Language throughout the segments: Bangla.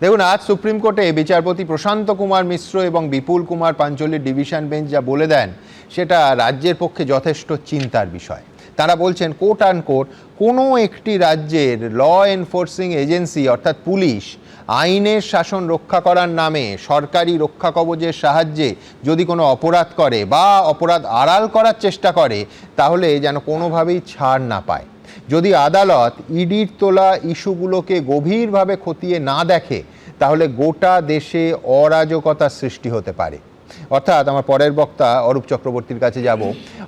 দেখুন, আজ সুপ্রিম কোর্টে বিচারপতি প্রশান্ত কুমার মিশ্র এবং বিপুল কুমার পাঞ্চলির ডিভিশন বেঞ্চ যা বলে দেন সেটা রাজ্যের পক্ষে যথেষ্ট চিন্তার বিষয়। তারা বলছেন কোট অ্যান্ড কোট, কোনো একটি রাজ্যের ল এনফোর্সিং এজেন্সি অর্থাৎ পুলিশ আইনের শাসন রক্ষা করার নামে সরকারি রক্ষা কবচের সাহায্যে যদি কোনো অপরাধ করে বা অপরাধ আড়াল করার চেষ্টা করে তাহলে যেন কোনোভাবেই ছাড় না পায়। যদি আদালত ইডির তোলা ইস্যুগুলোকে গভীরভাবে খতিয়ে না দেখে তাহলে গোটা দেশে অরাজকতার সৃষ্টি হতে পারে। অর্থাৎ আমার পরের বক্তা অরূপ চক্রবর্তীর কাছে যাব।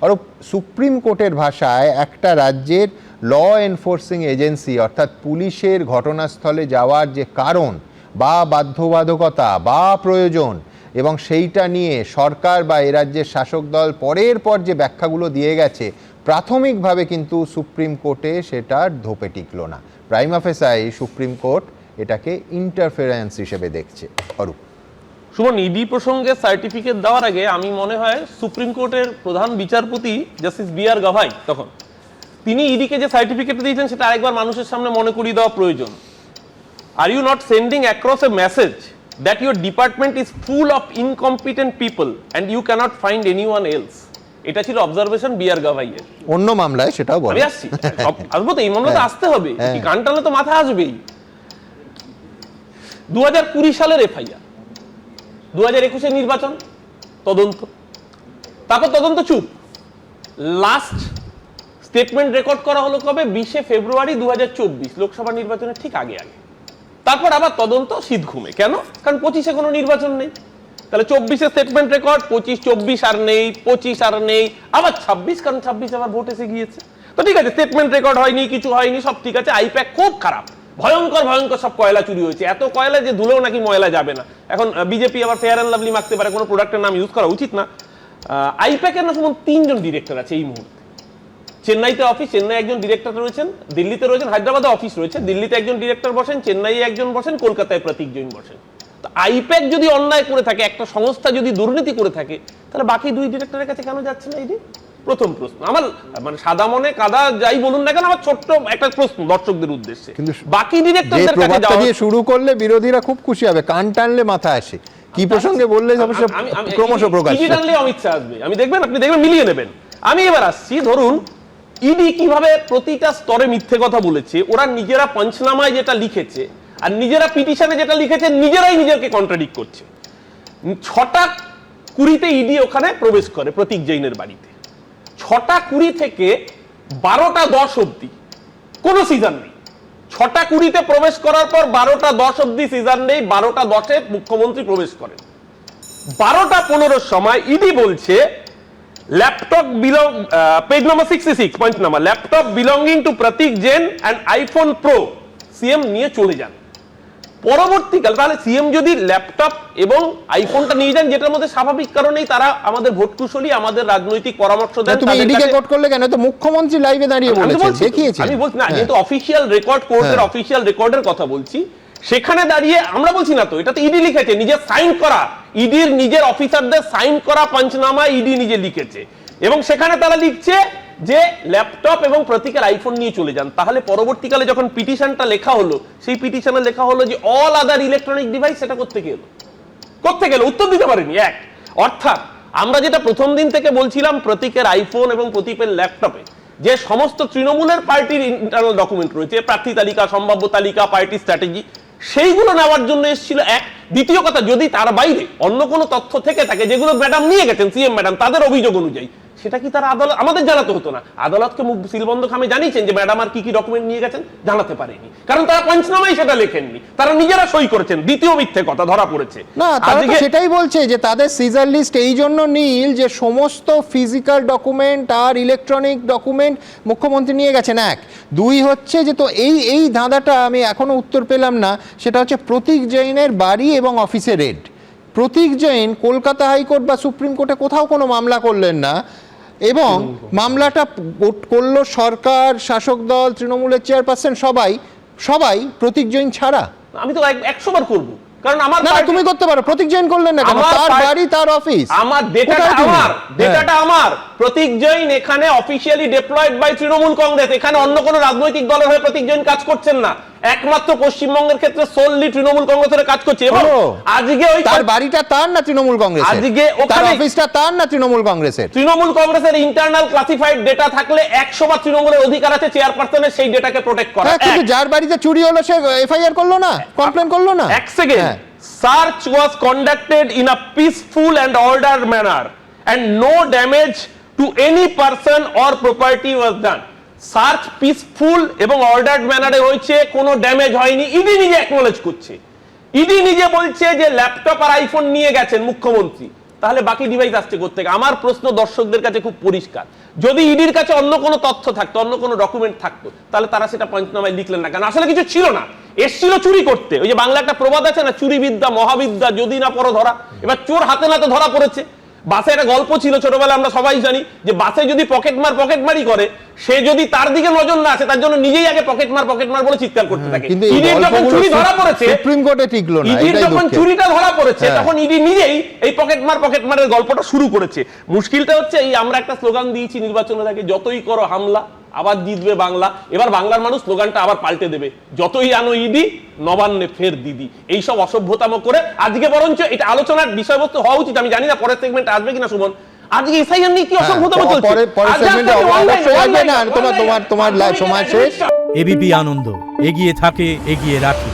অরূপ, সুপ্রিম কোর্টের ভাষায় একটা রাজ্যের ল এনফোর্সিং এজেন্সি অর্থাৎ পুলিশের ঘটনাস্থলে যাওয়ার যে কারণ বা বাধ্যবাধকতা বা প্রয়োজন এবং সেইটা নিয়ে সরকার বা এ রাজ্যের শাসক দল পরের পর যে ব্যাখ্যাগুলো দিয়ে গেছে, প্রাথমিকভাবে কিন্তু সুপ্রিম কোর্টে সেটা ধোপে টিকল না। প্রাইমা ফেসাই সুপ্রিম কোর্ট এটাকে ইন্টারফেরেন্স হিসেবে দেখছে। অরূপ। সুমন, ইডি প্রসঙ্গে সার্টিফিকেট দেওয়ার আগে আমি মনে হয় সুপ্রিম কোর্টের প্রধান বিচারপতি জাস্টিস বি.আর. গাভাই তখন তিনি ইডিকে যে সার্টিফিকেট দিয়েছেন সেটা আরেকবার মানুষের সামনে মনে করিয়ে দেওয়া প্রয়োজন। Are you not sending across a message that your department is full of incompetent people and you can't find anyone else? এটা ছিল অবজারভেশন বি.আর. গাভাইয়ের। অন্য মামলায় সেটাও বলে। আমি আসছি, আসবো তো, এই মামলাতে আসতে হবে, কান টানলে তো মাথা আসবেই। 2020 সালের এফআইআর, 2021 নির্বাচন তদন্ত, তারপর তদন্ত চুপ। লাস্ট স্টেটমেন্ট রেকর্ড করা হলো কবে? 20 ফেব্রুয়ারি 2024, লোকসভা নির্বাচনের ঠিক আগে আগে। তারপর আবার তদন্ত শীত ঘুমে। কেন? কারণ 25-এ কোনো নির্বাচন নেই। তাহলে 24-এ স্টেটমেন্ট রেকর্ড, 25-24 আর নেই, 25 আর নেই, আবার 26, কারণ 26 আবার ভোট এসে গিয়েছে। তো ঠিক আছে, স্টেটমেন্ট রেকর্ড হয়নি, কিছু হয়নি, সব ঠিক আছে। আইপ্যাক খুব খারাপ, ভয়ঙ্কর ভয়ঙ্কর সব কয়লা চুরি হয়েছে, এত কয়লা যে ধুলেও নাকি ময়লা যাবে না। এখন বিজেপি আবার ফেয়ার অ্যান্ড লাভলি মাখতে পারে, কোনো প্রোডাক্টের নাম ইউজ করা উচিত না। আইপ্যাকের না শুনুন 3 জন ডিরেক্টর আছে এই মুহূর্তে। চেন্নাইতে অফিস, চেন্নাই একজন ডিরেক্টর রয়েছেন, দিল্লিতে রয়েছেন, হায়দ্রাবাদে অফিস রয়েছে। দিল্লিতে একজন ডিরেক্টর বসেন, চেন্নাইয়ে একজন বসেন, কলকাতায় প্রতীক জৈন বসেন। তো আইপ্যাক যদি অন্যায় করে থাকে, একটা সংস্থা যদি দুর্নীতি করে থাকে, তাহলে বাকি 2 ডিরেক্টরের কাছে কেন যাচ্ছে না এটি? প্রথম প্রশ্ন আমার, মানে সাদা মনে কাদা যাই বলুন না কেন, আমার ছোট্ট একটা প্রশ্ন দর্শকদের উদ্দেশ্যে। বাকি ডিরেক্টরদের কাছে যাওয়া দিয়ে শুরু করলে বিরোধীরা খুব খুশি হবে, কান টানলে মাথা আসে। কি প্রসঙ্গে বললে অবশ্য ক্রমশ প্রকাশ ইডি টানলে অমিত শাহ আসবে, আমি দেখবেন, আপনি দেখবেন, মিলিয়ে নেবেন। আমি এবার আসছি, ধরুন ইডি কিভাবে প্রতিটা স্তরে মিথ্যে কথা বলেছে। ওরা নিজেরা পঞ্চনামায় যেটা লিখেছে আর নিজেরা পিটিশনে যেটা লিখেছে, নিজেরাই নিজেকে কন্ট্রাডিক্ট করছে। 6টা 20 ইডি ওখানে প্রবেশ করে প্রতীক জৈনের বাড়িতে। 6টা 20 থেকে 12টা 10 অব্দি কোনো সিজন নেই। 6টা 20-তে প্রবেশ করার পর 12টা 10 অব্দি সিজন নেই। 12টা 10-এ মুখ্যমন্ত্রী প্রবেশ করেন। 12টা 15-র সময় ইডি বলছে laptop belong, page number 66, point number, laptop belonging to Pratik Jain and iPhone Pro CM নিয়ে চলে যান। পরবর্তীকাল তাহলে সিএম যদি ল্যাপটপ এবং আইফোনটা নিয়ে যান, যেটার মধ্যে স্বাভাবিক কারণেই তারা আমাদের ভোট কুশলী, আমাদের রাজনৈতিক পরামর্শ দেন। তুমি ইডিকে কোট করলে কেন? তো মুখ্যমন্ত্রী লাইভে দাঁড়িয়ে বলেছেন, দেখিয়েছেন। আমি বলছি না, যেহেতু অফিশিয়াল রেকর্ড, কোর্টের অফিশিয়াল রেকর্ডের কথা বলছি, সেখানে দাঁড়িয়ে আমরা বলছি না তো, এটা তো ইডি লিখেছে, নিজের সাইন করা, ইডির নিজের অফিসারদের সাইন করা পঞ্চনামা ইডি নিজে লিখেছে। এবং সেখানে তারা লিখছে যে ল্যাপটপ এবং প্রতীকের আইফোন নিয়ে চলে যান। তাহলে পরবর্তীকালে যখন পিটিশনটা লেখা হলো, সেই পিটিশনে লেখা হলো যে অল আদার ইলেকট্রনিক ডিভাইস, সেটা করতে গেল, উত্তর দিতে পারেনি। এক অর্থাৎ আমরা যেটা প্রথম দিন থেকে বলছিলাম, প্রতীকের আইফোন এবং প্রতীকের ল্যাপটপে যে সমস্ত তৃণমূলের পার্টির ইন্টারনাল ডকুমেন্ট রয়েছে, প্রার্থী তালিকা, সম্ভাব্য তালিকা, পার্টি স্ট্র্যাটেজি, সেইগুলো নেওয়ার জন্য এসেছিল। এক, দ্বিতীয় কথা, যদি তার বাইরে অন্য কোনো তথ্য থেকে থাকে যেগুলো ম্যাডাম নিয়ে গেছেন, সিএম ম্যাডাম, তাদের অভিযোগ অনুযায়ী, সেটা কি তারা আদালত, আমাদের জানাতে হতো না? আদালতকে মুখ সিলবন্ধ খামে জানিয়েছেন যে ম্যাডাম আর কি কি ডকুমেন্ট নিয়ে গেছেন, জানাতে পারেনি, কারণ তারা পঞ্চনামায় সেটা লেখেননি, তারা নিজেরা সই করেছেন। দ্বিতীয় মিথ্যে কথা ধরা পড়েছে। না, তারা তো সেটাই বলছে যে তাদের সিজার লিস্ট এই জন্য নীল যে সমস্ত ফিজিক্যাল ডকুমেন্ট আর ইলেকট্রনিক ডকুমেন্ট মুখ্যমন্ত্রী নিয়ে গেছেন। এক, 2 হচ্ছে যে, তো এই ধাঁধাটা আমি এখনো উত্তর পেলাম না, সেটা হচ্ছে প্রতীক জৈনের বাড়ি এবং অফিসে রেড। প্রতীক জৈন কলকাতা হাইকোর্ট বা সুপ্রিম কোর্টে কোথাও কোনো মামলা করলেন না, এবং মামলাটা করলো সরকার, শাসক দল, তৃণমূলের চেয়ারপারসন, সবাই প্রতীক জৈন ছাড়া। আমি তো 100 বার করবো, কারণ আমার তুমি করতে পারো, প্রতীক জৈন করলেন না কেন? তার বাড়ি, তার অফিস, আমার ডেটাটা আমার। প্রতীক জৈন এখানে officially deployed by Trinamool Congress, এখানে অন্য কোনো রাজনৈতিক দলের হয়ে প্রতীক জৈন কাজ করছেন না। একমাত্র পশ্চিমবঙ্গের ক্ষেত্রে সোললি তৃণমূল কংগ্রেসের কাজ করছে এবং ও, আজকে ওই তার বাড়িটা তার না তৃণমূল কংগ্রেসের? আজকে তার ওখানে অফিসটা তার না তৃণমূল কংগ্রেসের? তৃণমূল কংগ্রেসের ইন্টারনাল ক্লাসিফাইড ডেটা থাকলে 100 বার তৃণমূলের অধিকার আছে চেয়ারপারসনের সেই ডেটাকে প্রোটেক্ট করা। হ্যাঁ, কিন্তু যার বাড়িতে চুরি হলো সে এফআইআর করলো না, কমপ্লেন করলো না? এক সেকেন্ড, হ্যাঁ। search was conducted in a peaceful and ordered manner and no damage to any person or property was done. Search peaceful এবং অর্ডার্ড ম্যানারে হয়েছে, কোনো ড্যামেজ হয়নি, ইডি নিজে অ্যাকনোলেজ করছে। ইডি নিজে বলছে যে ল্যাপটপ আর আইফোন নিয়ে গেছেন মুখ্যমন্ত্রী, তাহলে বাকি ডিভাইস আসছে কোত্থেকে? আমার প্রশ্ন দর্শকদের কাছে খুব পরিষ্কার, যদি ইডির কাছে অন্য কোনো তথ্য থাকতো, অন্য কোনো ডকুমেন্ট থাকতো, তাহলে তারা সেটা পঞ্চনামায় লিখলেন না কেন? আসলে কিছু ছিল না, এসছিল চুরি করতে। ওই যে বাংলা একটা প্রবাদ আছে না, চুরি বিদ্যা মহাবিদ্যা, যদি না পড়ো ধরা। এবার চোর হাতে নাতে ধরা পড়েছে। বাসে একটা গল্প ছিল ছোটবেলায়, আমরা সবাই জানি যে বাসে যদি পকেটমারি করে, সে যদি তার দিকে নজর না আসে, তার জন্য নিজেই আগে পকেটমার বলে চিৎকার করতে থাকে। কিন্তু এই ইডির যখন গল্পগুলো চুরি ধরা পড়েছে, সুপ্রিম কোর্টে টিকলো না, ইডির এটাই যখন দুঃখের। চুরিটা ধরা পড়েছে, হ্যাঁ। তখন ইডি নিজেই এই পকেটমারের গল্পটা শুরু করেছে। মুশকিলটা হচ্ছে এই আমরা একটা স্লোগান দিয়েছি নির্বাচনের আগে, যতই করো হামলা আবার জিতবে বাংলা। এবার বাংলার মানুষ স্লোগানটা আবার পাল্টে দেবে, যতই আনো ইডি নবান্নে ফের দিদি। এই সব অসভ্যতাম করে আজকে বরঞ্চ এটা আলোচনার বিষয়বস্তু হওয়া উচিত। আমি জানি না পরের সেগমেন্টে আসবে কিনা সুমন, আজকে এসআইআর নিয়ে কি অসভ্যতাম চলছে? পরের সেগমেন্টে অবশ্যই আসবে না, তোমার সময় শেষ। এবিপি আনন্দ, এগিয়ে থাকে, এগিয়ে রাখে।